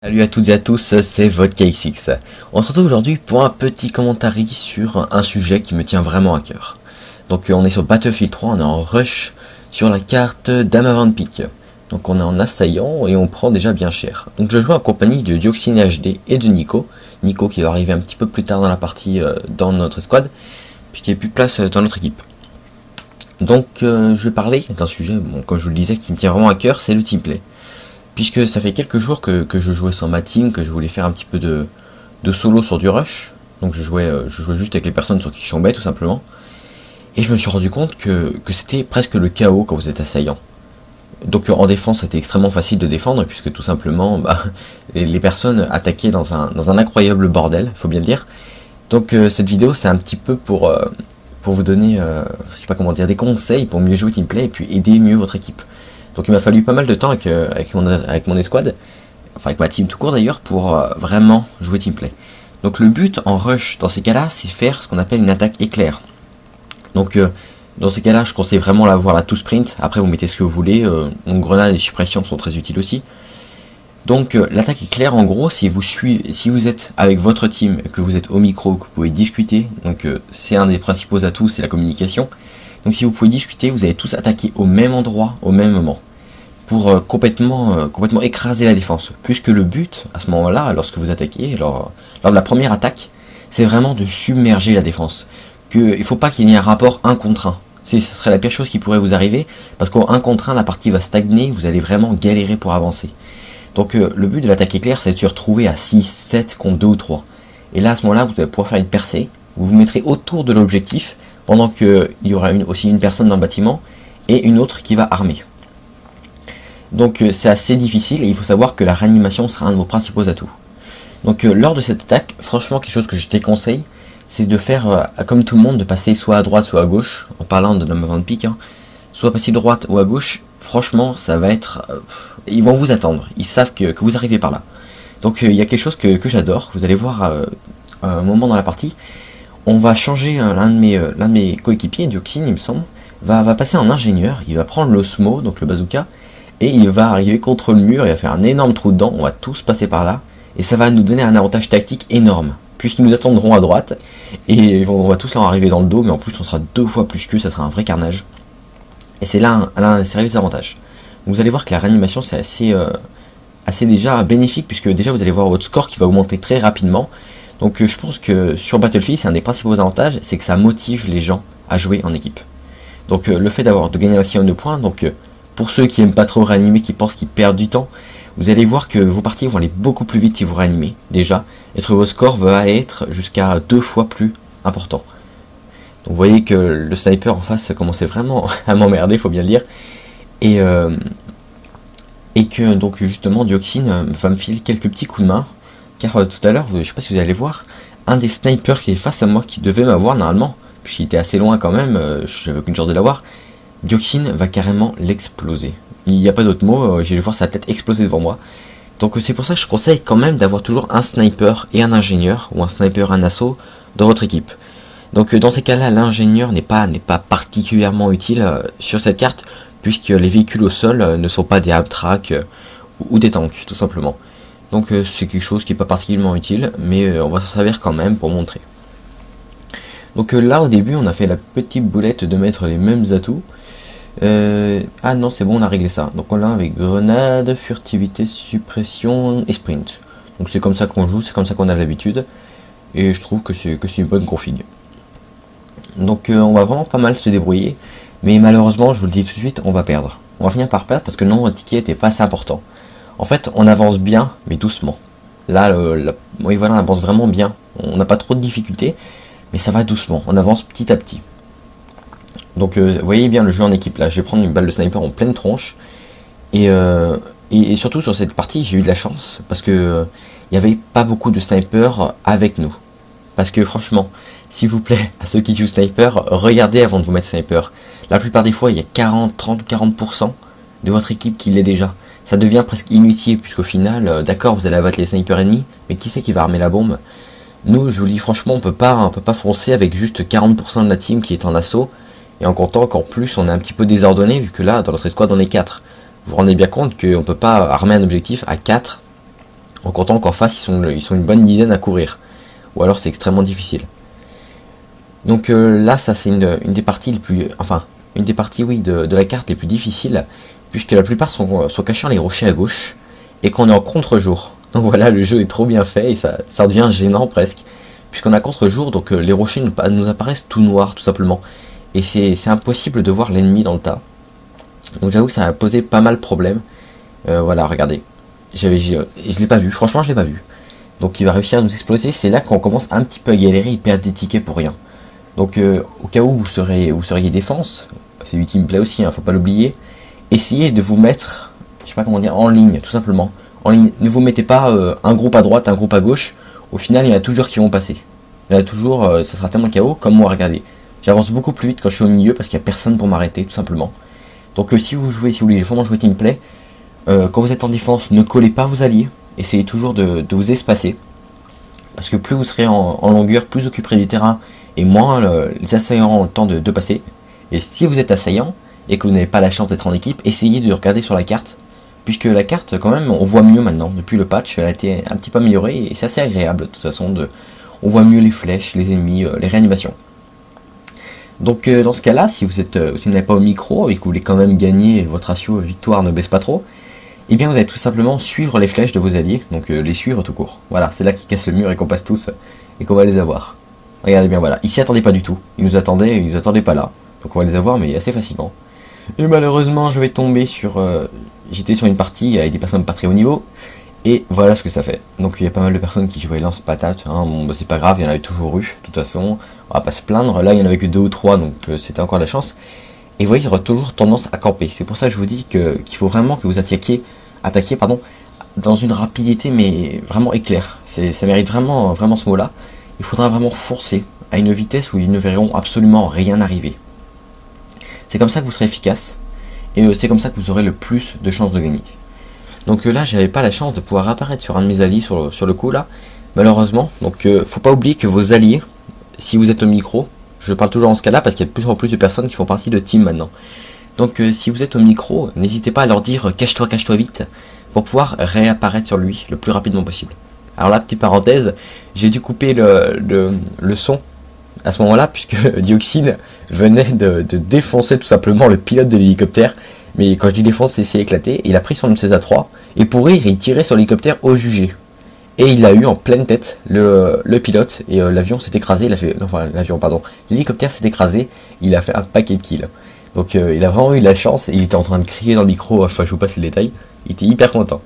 Salut à toutes et à tous, c'est VodkaXX. On se retrouve aujourd'hui pour un petit commentaire sur un sujet qui me tient vraiment à cœur. Donc on est sur Battlefield 3, on est en rush sur la carte d'Amaranth Peak. Donc on est en assaillant et on prend déjà bien cher. Donc je joue en compagnie de Dioxine HD et de Nico. Nico qui va arriver un petit peu plus tard dans la partie dans notre escouade, puisqu'il n'y a plus de place dans notre équipe. Donc je vais parler d'un sujet, bon, comme je vous le disais, qui me tient vraiment à cœur, c'est le teamplay. Puisque ça fait quelques jours que je jouais sans ma team, que je voulais faire un petit peu de solo sur du rush. Donc je jouais juste avec les personnes sur qui je tombais tout simplement. Et je me suis rendu compte que c'était presque le chaos quand vous êtes assaillant. Donc en défense c'était extrêmement facile de défendre, puisque tout simplement les personnes attaquaient dans un incroyable bordel, faut bien le dire. Donc cette vidéo c'est un petit peu pour vous donner, je sais pas comment dire, des conseils pour mieux jouer teamplay et puis aider mieux votre équipe. Donc il m'a fallu pas mal de temps avec mon escouade, enfin avec ma team tout court d'ailleurs, pour vraiment jouer teamplay. Donc le but en rush dans ces cas-là, c'est faire ce qu'on appelle une attaque éclair. Donc dans ces cas-là, je conseille vraiment d'avoir la 2 sprint. Après vous mettez ce que vous voulez, donc grenades et suppressions sont très utiles aussi. Donc l'attaque éclair en gros, si vous êtes avec votre team, que vous êtes au micro, que vous pouvez discuter, donc c'est un des principaux atouts, c'est la communication. Donc si vous pouvez discuter, vous allez tous attaquer au même endroit, au même moment, pour complètement écraser la défense. Puisque le but, à ce moment-là, lorsque vous attaquez, lors de la première attaque, c'est vraiment de submerger la défense. Il ne faut pas qu'il y ait un rapport 1 contre 1. Ce serait la pire chose qui pourrait vous arriver, parce qu'au 1 contre 1, la partie va stagner, vous allez vraiment galérer pour avancer. Donc le but de l'attaque éclair, c'est de se retrouver à 6, 7 contre 2 ou 3. Et là, à ce moment-là, vous allez pouvoir faire une percée, vous vous mettrez autour de l'objectif, pendant qu'il y aura aussi une personne dans le bâtiment et une autre qui va armer. Donc c'est assez difficile et il faut savoir que la réanimation sera un de vos principaux atouts. Donc lors de cette attaque, franchement quelque chose que je te conseille, c'est de faire comme tout le monde, de passer soit à droite soit à gauche, en parlant de Amaranth Peak, soit passer droite ou à gauche. Franchement ça va être... ils vont vous attendre, ils savent que vous arrivez par là. Donc il y a quelque chose que j'adore, vous allez voir un moment dans la partie. On va changer l'un de mes coéquipiers, Dioxine il me semble, va passer en ingénieur, il va prendre l'osmo, donc le bazooka, et il va arriver contre le mur, il va faire un énorme trou dedans, on va tous passer par là, et ça va nous donner un avantage tactique énorme, puisqu'ils nous attendront à droite, et on va tous leur arriver dans le dos, mais en plus on sera 2 fois plus que, ça sera un vrai carnage. Et c'est là un sérieux avantage. Vous allez voir que la réanimation c'est assez déjà bénéfique, puisque déjà vous allez voir votre score qui va augmenter très rapidement. Donc je pense que sur Battlefield, c'est un des principaux avantages, c'est que ça motive les gens à jouer en équipe. Donc le fait de gagner un maximum de points, donc pour ceux qui aiment pas trop réanimer, qui pensent qu'ils perdent du temps, vous allez voir que vos parties vont aller beaucoup plus vite si vous réanimez, déjà, et que vos scores vont être jusqu'à 2 fois plus importants. Donc vous voyez que le sniper en face commençait vraiment à m'emmerder, faut bien le dire, et que donc justement Dioxine va me filer quelques petits coups de main. Car tout à l'heure, je sais pas si vous allez voir, un des snipers qui est face à moi, qui devait m'avoir normalement, puisqu'il était assez loin quand même, j'avais aucune chance de l'avoir, Dioxine va carrément l'exploser. Il n'y a pas d'autre mot, j'ai vais voir sa tête exploser devant moi. Donc c'est pour ça que je conseille quand même d'avoir toujours un sniper et un ingénieur, ou un sniper et un assaut, dans votre équipe. Donc dans ces cas-là, l'ingénieur n'est pas particulièrement utile sur cette carte, puisque les véhicules au sol ne sont pas des Amtrak ou des tanks, tout simplement. Donc c'est quelque chose qui n'est pas particulièrement utile, mais on va s'en servir quand même pour montrer. Donc là au début on a fait la petite boulette de mettre les mêmes atouts. Ah non c'est bon, on a réglé ça. Donc on l'a avec grenade, furtivité, suppression et sprint. Donc c'est comme ça qu'on joue, c'est comme ça qu'on a l'habitude. Et je trouve que c'est une bonne config. Donc on va vraiment pas mal se débrouiller. Mais malheureusement je vous le dis tout de suite, on va perdre. On va finir par perdre parce que le nombre de tickets n'était pas assez important. En fait, on avance bien, mais doucement. Là, oui, voilà, on avance vraiment bien. On n'a pas trop de difficultés, mais ça va doucement. On avance petit à petit. Donc, vous voyez bien le jeu en équipe. Là, je vais prendre une balle de sniper en pleine tronche. Et surtout sur cette partie, j'ai eu de la chance parce que il n'y avait pas beaucoup de snipers avec nous. Parce que franchement, s'il vous plaît, à ceux qui jouent sniper, regardez avant de vous mettre sniper. La plupart des fois, il y a 40, 30 ou 40% de votre équipe qui l'est déjà. Ça devient presque inutile, puisqu'au final, d'accord, vous allez abattre les snipers ennemis, mais qui c'est qui va armer la bombe? Nous, je vous dis franchement, on peut pas foncer avec juste 40% de la team qui est en assaut, et en comptant qu'en plus, on est un petit peu désordonné, vu que là, dans notre escouade, on est 4. Vous vous rendez bien compte qu'on peut pas armer un objectif à 4 En comptant qu'en face, ils sont une bonne dizaine à couvrir. Ou alors c'est extrêmement difficile. Donc là, ça c'est une des parties les plus... Enfin, une des parties, oui, de la carte les plus difficiles. Puisque la plupart sont cachés dans les rochers à gauche. Et qu'on est en contre-jour. Donc voilà, le jeu est trop bien fait et ça devient gênant presque. Puisqu'on a contre-jour, donc les rochers nous apparaissent tout noirs, tout simplement. Et c'est impossible de voir l'ennemi dans le tas. Donc j'avoue que ça a posé pas mal de problèmes. Voilà, regardez. Je l'ai pas vu, franchement je l'ai pas vu. Donc il va réussir à nous exploser, c'est là qu'on commence un petit peu à galérer et perdre des tickets pour rien. Donc au cas où vous seriez défense, c'est du teamplay aussi, hein, faut pas l'oublier. Essayez de vous mettre, je sais pas comment dire, en ligne, tout simplement. En ligne, ne vous mettez pas un groupe à droite, un groupe à gauche. Au final, il y en a toujours qui vont passer. Il y en a toujours, ça sera tellement chaos, comme moi, regardez. J'avance beaucoup plus vite quand je suis au milieu parce qu'il n'y a personne pour m'arrêter, tout simplement. Donc si vous voulez vraiment jouer teamplay, quand vous êtes en défense, ne collez pas vos alliés. Essayez toujours de vous espacer. Parce que plus vous serez en longueur, plus vous occuperez du terrain et moins les assaillants ont le temps de passer. Et si vous êtes assaillant et que vous n'avez pas la chance d'être en équipe, essayez de regarder sur la carte. Puisque la carte, quand même, on voit mieux maintenant. Depuis le patch, elle a été un petit peu améliorée et c'est assez agréable de toute façon. On voit mieux les flèches, les ennemis, les réanimations. Donc dans ce cas-là, si vous n'avez pas au micro et que vous voulez quand même gagner, votre ratio victoire ne baisse pas trop, et bien vous allez tout simplement suivre les flèches de vos alliés, donc les suivre tout court. Voilà, c'est là qu'ils cassent le mur et qu'on passe tous et qu'on va les avoir. Regardez bien, voilà, ils s'y attendaient pas du tout. Ils nous attendaient pas là. Donc on va les avoir, mais assez facilement. Et malheureusement, je vais tomber sur... J'étais sur une partie avec des personnes pas très haut niveau, et voilà ce que ça fait. Donc il y a pas mal de personnes qui jouaient lance-patate, hein. Bon, bah, c'est pas grave, il y en avait toujours eu, de toute façon, on va pas se plaindre. Là il y en avait que 2 ou 3, donc c'était encore de la chance. Et vous voyez, il y aura toujours tendance à camper. C'est pour ça que je vous dis qu'il faut vraiment que vous attaquiez dans une rapidité, mais vraiment éclair. Ça mérite vraiment ce mot-là. Il faudra vraiment forcer à une vitesse où ils ne verront absolument rien arriver. C'est comme ça que vous serez efficace. Et c'est comme ça que vous aurez le plus de chances de gagner. Donc là, j'avais pas la chance de pouvoir apparaître sur un de mes alliés sur le coup là, malheureusement. Donc faut pas oublier que vos alliés, si vous êtes au micro, je parle toujours en ce cas-là parce qu'il y a de plus en plus de personnes qui font partie de team maintenant. Donc si vous êtes au micro, n'hésitez pas à leur dire cache-toi vite, pour pouvoir réapparaître sur lui le plus rapidement possible. Alors là, petite parenthèse, j'ai dû couper le son à ce moment-là, puisque Dioxine venait de défoncer tout simplement le pilote de l'hélicoptère. Mais quand je dis défonce, c'est éclaté. Il a pris son M16A3 et pour rire, il tirait sur l'hélicoptère au jugé. Et il a eu en pleine tête le pilote et l'avion s'est écrasé. L'hélicoptère s'est écrasé. Il a fait un paquet de kills. Donc il a vraiment eu la chance. Et il était en train de crier dans le micro. Enfin, je vous passe les détails. Il était hyper content.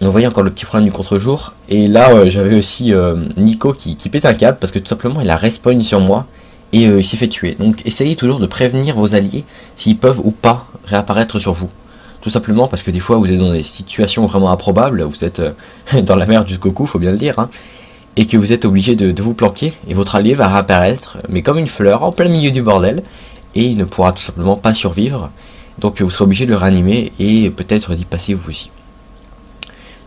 Vous voyez encore le petit problème du contre-jour. Et là, j'avais aussi Nico qui pète un câble parce que tout simplement il a respawn sur moi et il s'est fait tuer. Donc essayez toujours de prévenir vos alliés s'ils peuvent ou pas réapparaître sur vous. Tout simplement parce que des fois vous êtes dans des situations vraiment improbables, vous êtes dans la mer jusqu'au cou, faut bien le dire, hein, et que vous êtes obligé de vous planquer et votre allié va réapparaître, mais comme une fleur en plein milieu du bordel, et il ne pourra tout simplement pas survivre. Donc vous serez obligé de le réanimer et peut-être d'y passer vous aussi.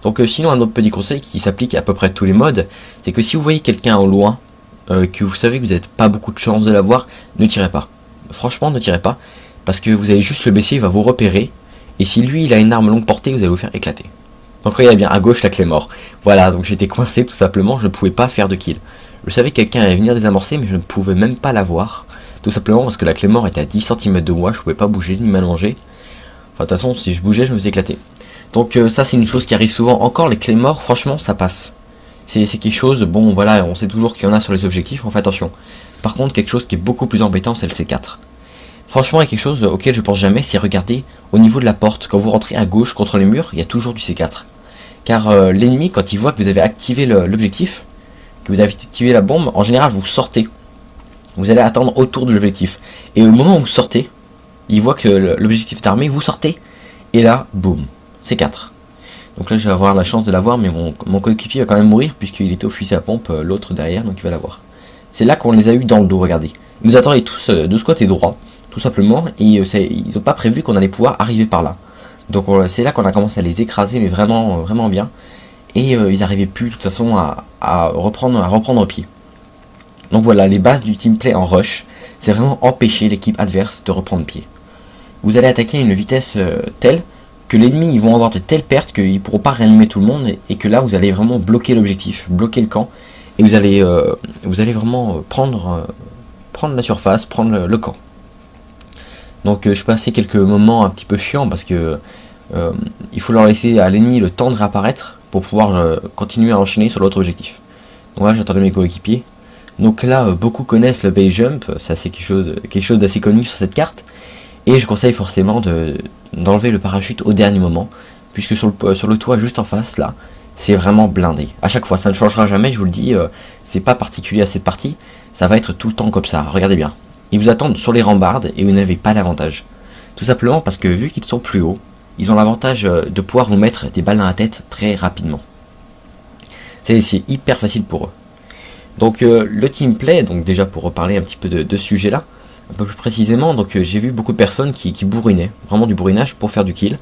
Donc sinon un autre petit conseil qui s'applique à peu près à tous les modes, c'est que si vous voyez quelqu'un au loin, que vous savez que vous n'avez pas beaucoup de chance de l'avoir, ne tirez pas. Franchement ne tirez pas, parce que vous allez juste le baisser, il va vous repérer, et si lui il a une arme longue portée, vous allez vous faire éclater. Donc regardez bien, à gauche la clé mort. Voilà, donc j'étais coincé tout simplement, je ne pouvais pas faire de kill. Je savais que quelqu'un allait venir désamorcer, mais je ne pouvais même pas l'avoir. Tout simplement parce que la clé mort était à 10 cm de moi, je ne pouvais pas bouger ni m'allonger. Enfin de toute façon, si je bougeais, je me faisais éclater. Donc ça c'est une chose qui arrive souvent. Encore les clés morts, franchement ça passe. C'est quelque chose, bon voilà, on sait toujours qu'il y en a sur les objectifs, on fait attention. Par contre quelque chose qui est beaucoup plus embêtant c'est le C4. Franchement il y a quelque chose auquel je pense jamais, c'est regarder au niveau de la porte. Quand vous rentrez à gauche contre les murs, il y a toujours du C4. Car l'ennemi quand il voit que vous avez activé l'objectif, que vous avez activé la bombe, en général vous sortez. Vous allez attendre autour de l'objectif. Et au moment où vous sortez, il voit que l'objectif est armé, vous sortez, et là, boum, C4. Donc là je vais avoir la chance de l'avoir, mais mon coéquipier va quand même mourir puisqu'il était au fusil à pompe, l'autre derrière, donc il va l'avoir. C'est là qu'on les a eu dans le dos, regardez. Ils nous attendaient tous de ce côté droit, tout simplement, et ils n'ont pas prévu qu'on allait pouvoir arriver par là. Donc c'est là qu'on a commencé à les écraser, mais vraiment, vraiment bien. Et ils n'arrivaient plus de toute façon à reprendre pied. Donc voilà, les bases du teamplay en rush, c'est vraiment empêcher l'équipe adverse de reprendre pied. Vous allez attaquer à une vitesse telle que l'ennemi ils vont avoir de telles pertes qu'ils ne pourront pas réanimer tout le monde et que là vous allez vraiment bloquer l'objectif, bloquer le camp et vous allez vraiment prendre la surface, prendre le camp. Donc je passais quelques moments un petit peu chiants parce que il faut leur laisser à l'ennemi le temps de réapparaître pour pouvoir continuer à enchaîner sur l'autre objectif. Donc là j'attendais mes coéquipiers. Donc là beaucoup connaissent le base jump, ça c'est quelque chose d'assez connu sur cette carte. Et je conseille forcément d'enlever le parachute au dernier moment, puisque sur le toit juste en face là, c'est vraiment blindé. À chaque fois, ça ne changera jamais, je vous le dis, c'est pas particulier à cette partie, ça va être tout le temps comme ça, regardez bien. Ils vous attendent sur les rambardes et vous n'avez pas l'avantage. Tout simplement parce que vu qu'ils sont plus hauts, ils ont l'avantage de pouvoir vous mettre des balles dans la tête très rapidement. C'est hyper facile pour eux. Donc le teamplay, donc déjà pour reparler un petit peu de ce sujet là, un peu plus précisément, donc j'ai vu beaucoup de personnes qui bourrinaient, vraiment du bourrinage pour faire du kill.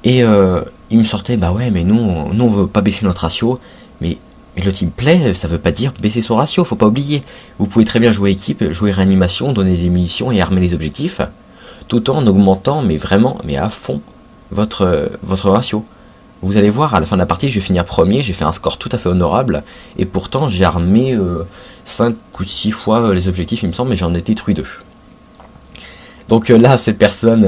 Et ils me sortaient, bah ouais mais nous on veut pas baisser notre ratio, mais le teamplay ça veut pas dire baisser son ratio, faut pas oublier. Vous pouvez très bien jouer équipe, jouer réanimation, donner des munitions et armer les objectifs, tout en augmentant mais vraiment, mais à fond, votre ratio. Vous allez voir, à la fin de la partie, je vais finir premier, j'ai fait un score tout à fait honorable, et pourtant j'ai armé 5 ou 6 fois les objectifs il me semble, mais j'en ai détruit 2. Donc là, cette personne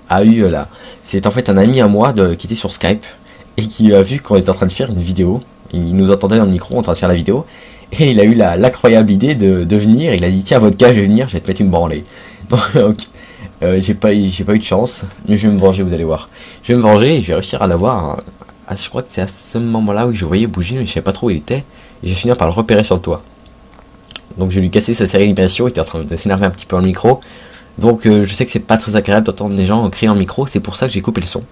a eu là, c'est en fait un ami à moi qui était sur Skype, et qui a vu qu'on était en train de faire une vidéo, il nous entendait dans le micro en train de faire la vidéo, et il a eu l'incroyable idée de venir, il a dit tiens votre cas je vais venir, je vais te mettre une branlée. Donc j'ai pas eu de chance, mais je vais me venger, vous allez voir. Je vais me venger et je vais réussir à l'avoir. Je crois que c'est à ce moment-là où je voyais bouger, mais je savais pas trop où il était. Et j'ai fini par le repérer sur le toit. Donc je vais lui casser sa série d'animation, il était en train de s'énerver un petit peu dans le micro. Donc je sais que c'est pas très agréable d'entendre des gens crier en micro, c'est pour ça que j'ai coupé le son.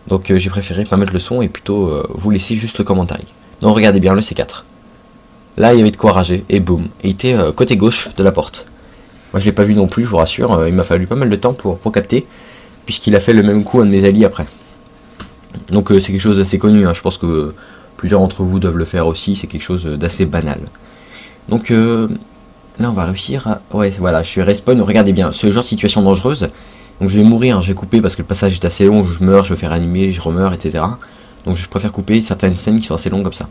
Donc j'ai préféré pas mettre le son et plutôt vous laisser juste le commentaire. Donc regardez bien le C4. Là il y avait de quoi rager, et boum. Et il était côté gauche de la porte. Moi je l'ai pas vu non plus, je vous rassure, il m'a fallu pas mal de temps pour capter, puisqu'il a fait le même coup à un de mes alliés après. Donc c'est quelque chose d'assez connu, hein. Je pense que plusieurs d'entre vous doivent le faire aussi, c'est quelque chose d'assez banal. Donc là on va réussir à... Ouais voilà, je suis respawn, regardez bien, ce genre de situation dangereuse, donc je vais mourir, hein, je vais couper parce que le passage est assez long, je meurs, je vais faire animer, je remeurs, etc. Donc je préfère couper certaines scènes qui sont assez longues comme ça.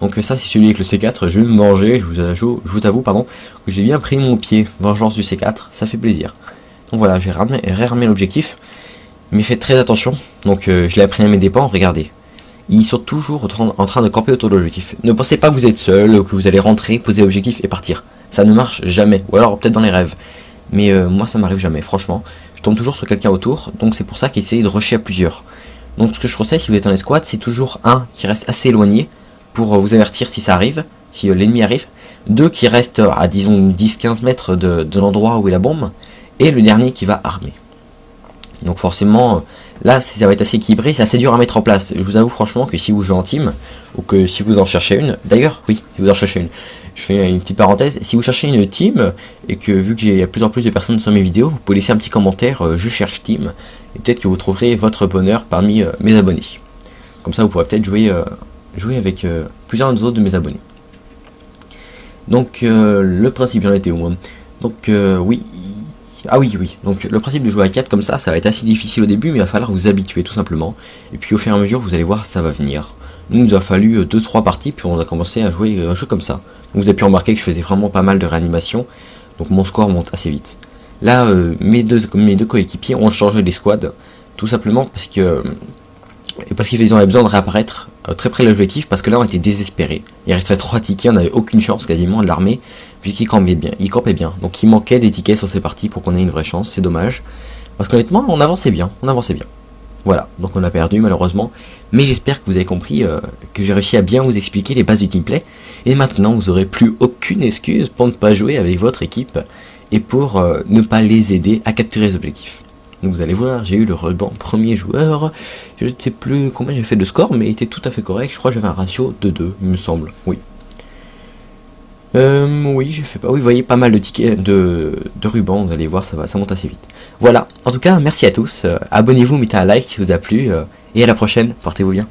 Donc ça c'est celui avec le C4, je vais me venger, je vous avoue pardon, que j'ai bien pris mon pied, vengeance du C4, ça fait plaisir. Donc voilà, j'ai réarmé l'objectif, mais faites très attention, donc je l'ai appris à mes dépens, regardez. Ils sont toujours en train de camper autour de l'objectif. Ne pensez pas que vous êtes seul, que vous allez rentrer, poser l'objectif et partir. Ça ne marche jamais, ou alors peut-être dans les rêves. Mais moi ça m'arrive jamais, franchement. Je tombe toujours sur quelqu'un autour, donc c'est pour ça qu'essayez de rusher à plusieurs. Donc ce que je conseille si vous êtes en escouade, c'est toujours un qui reste assez éloigné, pour vous avertir si ça arrive, si l'ennemi arrive, 2 qui restent à disons 10-15 mètres de l'endroit où est la bombe, et le dernier qui va armer. Donc forcément, là ça va être assez équilibré, c'est assez dur à mettre en place. Je vous avoue franchement que si vous jouez en team, ou que si vous en cherchez une, d'ailleurs oui, si vous en cherchez une, je fais une petite parenthèse, si vous cherchez une team, et que vu qu'il y a de plus en plus de personnes sur mes vidéos, vous pouvez laisser un petit commentaire, je cherche team, et peut-être que vous trouverez votre bonheur parmi mes abonnés. Comme ça vous pourrez peut-être jouer avec plusieurs autres de mes abonnés. Donc le principe, j'en étais où? Donc oui. Ah oui, donc le principe de jouer à 4 comme ça va être assez difficile au début, mais il va falloir vous habituer tout simplement. Et puis au fur et à mesure, vous allez voir, ça va venir. Nous, il nous a fallu 2-3 parties, puis on a commencé à jouer un jeu comme ça. Donc vous avez pu remarquer que je faisais vraiment pas mal de réanimation, donc mon score monte assez vite. Là, mes deux coéquipiers ont changé les squads, tout simplement parce qu'ils avaient besoin de réapparaître très près de l'objectif, parce que là on était désespérés. Il restait 3 tickets, on n'avait aucune chance quasiment de l'armée, puisqu'il campait bien. Donc il manquait des tickets sur ces parties pour qu'on ait une vraie chance, c'est dommage. Parce qu'honnêtement, on avançait bien. Voilà, donc on a perdu malheureusement. Mais j'espère que vous avez compris que j'ai réussi à bien vous expliquer les bases du teamplay. Et maintenant, vous n'aurez plus aucune excuse pour ne pas jouer avec votre équipe et pour ne pas les aider à capturer les objectifs. Donc vous allez voir, j'ai eu le ruban premier joueur, je ne sais plus combien j'ai fait de score, mais il était tout à fait correct, je crois que j'avais un ratio de 2, il me semble, oui. Oui, j'ai fait pas, oui, vous voyez, pas mal de tickets, de rubans, vous allez voir, ça monte assez vite. Voilà, en tout cas, merci à tous, abonnez-vous, mettez un like si vous a plu, et à la prochaine, portez-vous bien.